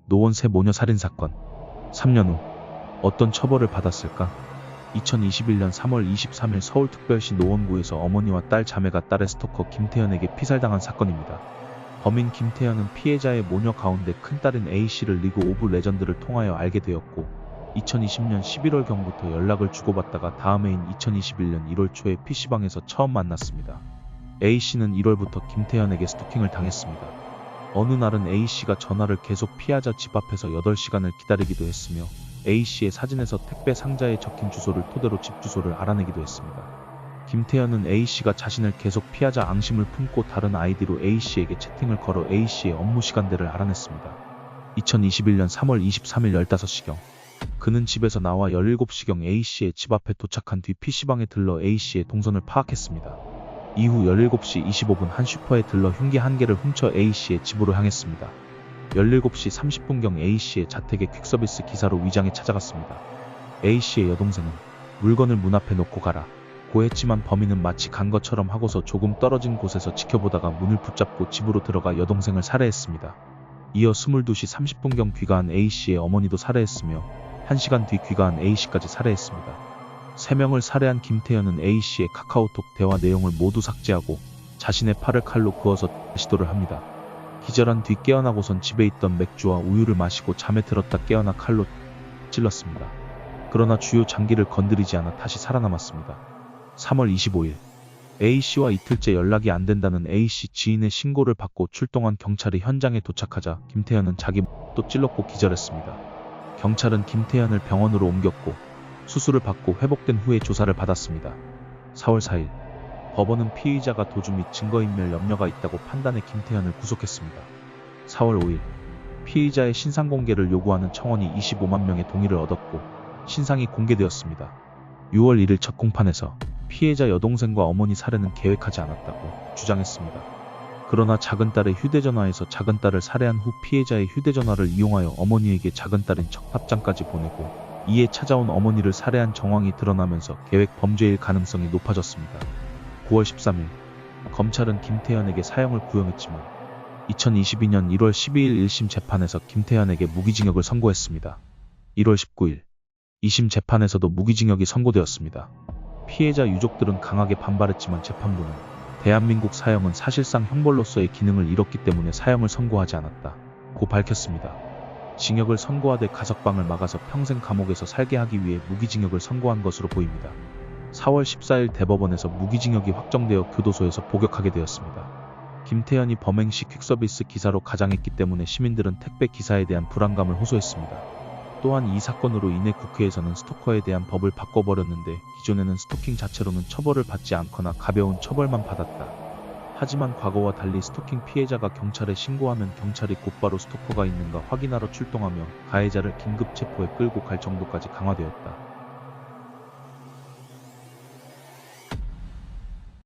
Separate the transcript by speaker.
Speaker 1: 노원세 모녀 살인 사건. 3년 후 어떤 처벌을 받았을까? 2021년 3월 23일 서울특별시 노원구에서 어머니와 딸 자매가 딸의 스토커 김태현에게 피살당한 사건입니다. 범인 김태현은 피해자의 모녀 가운데 큰딸인 A씨를 리그 오브 레전드를 통하여 알게 되었고 2020년 11월경부터 연락을 주고받다가 다음 해인 2021년 1월 초에 PC방에서 처음 만났습니다. A씨는 1월부터 김태현에게 스토킹을 당했습니다. 어느 날은 A씨가 전화를 계속 피하자 집 앞에서 8시간을 기다리기도 했으며 A씨의 사진에서 택배 상자에 적힌 주소를 토대로 집 주소를 알아내기도 했습니다. 김태현은 A씨가 자신을 계속 피하자 앙심을 품고 다른 아이디로 A씨에게 채팅을 걸어 A씨의 업무 시간대를 알아냈습니다. 2021년 3월 23일 15시경 그는 집에서 나와 17시경 A씨의 집 앞에 도착한 뒤 PC방에 들러 A씨의 동선을 파악했습니다. 이후 17시 25분 한 슈퍼에 들러 흉기 1개를 훔쳐 A씨의 집으로 향했습니다. 17시 30분경 A씨의 자택에 퀵서비스 기사로 위장해 찾아갔습니다. A씨의 여동생은 물건을 문 앞에 놓고 가라 고 했지만 범인은 마치 간 것처럼 하고서 조금 떨어진 곳에서 지켜보다가 문을 붙잡고 집으로 들어가 여동생을 살해했습니다. 이어 22시 30분경 귀가한 A씨의 어머니도 살해했으며 1시간 뒤 귀가한 A씨까지 살해했습니다. 3명을 살해한 김태현은 A씨의 카카오톡 대화 내용을 모두 삭제하고 자신의 팔을 칼로 그어서 시도를 합니다. 기절한 뒤 깨어나고선 집에 있던 맥주와 우유를 마시고 잠에 들었다 깨어나 칼로 찔렀습니다. 그러나 주요 장기를 건드리지 않아 다시 살아남았습니다. 3월 25일 A씨와 이틀째 연락이 안 된다는 A씨 지인의 신고를 받고 출동한 경찰이 현장에 도착하자 김태현은 자기 또 찔렀고 기절했습니다. 경찰은 김태현을 병원으로 옮겼고 수술을 받고 회복된 후에 조사를 받았습니다. 4월 4일 법원은 피의자가 도주 및 증거인멸 염려가 있다고 판단해 김태현을 구속했습니다. 4월 5일 피의자의 신상 공개를 요구하는 청원이 25만 명의 동의를 얻었고 신상이 공개되었습니다. 6월 1일 첫 공판에서 피해자 여동생과 어머니 살해는 계획하지 않았다고 주장했습니다. 그러나 작은딸의 휴대전화에서 작은딸을 살해한 후 피해자의 휴대전화를 이용하여 어머니에게 작은딸인 척답장까지 보내고 이에 찾아온 어머니를 살해한 정황이 드러나면서 계획 범죄일 가능성이 높아졌습니다. 9월 13일 검찰은 김태현에게 사형을 구형했지만 2022년 1월 12일 1심 재판에서 김태현에게 무기징역을 선고했습니다. 1월 19일 2심 재판에서도 무기징역이 선고되었습니다. 피해자 유족들은 강하게 반발했지만 재판부는 대한민국 사형은 사실상 형벌로서의 기능을 잃었기 때문에 사형을 선고하지 않았다고 밝혔습니다. 징역을 선고하되 가석방을 막아서 평생 감옥에서 살게 하기 위해 무기징역을 선고한 것으로 보입니다. 4월 14일 대법원에서 무기징역이 확정되어 교도소에서 복역하게 되었습니다. 김태현이 범행 시 퀵서비스 기사로 가장했기 때문에 시민들은 택배 기사에 대한 불안감을 호소했습니다. 또한 이 사건으로 인해 국회에서는 스토커에 대한 법을 바꿔버렸는데 기존에는 스토킹 자체로는 처벌을 받지 않거나 가벼운 처벌만 받았다. 하지만 과거와 달리 스토킹 피해자가 경찰에 신고하면 경찰이 곧바로 스토커가 있는가 확인하러 출동하며 가해자를 긴급 체포해 끌고 갈 정도까지 강화되었다.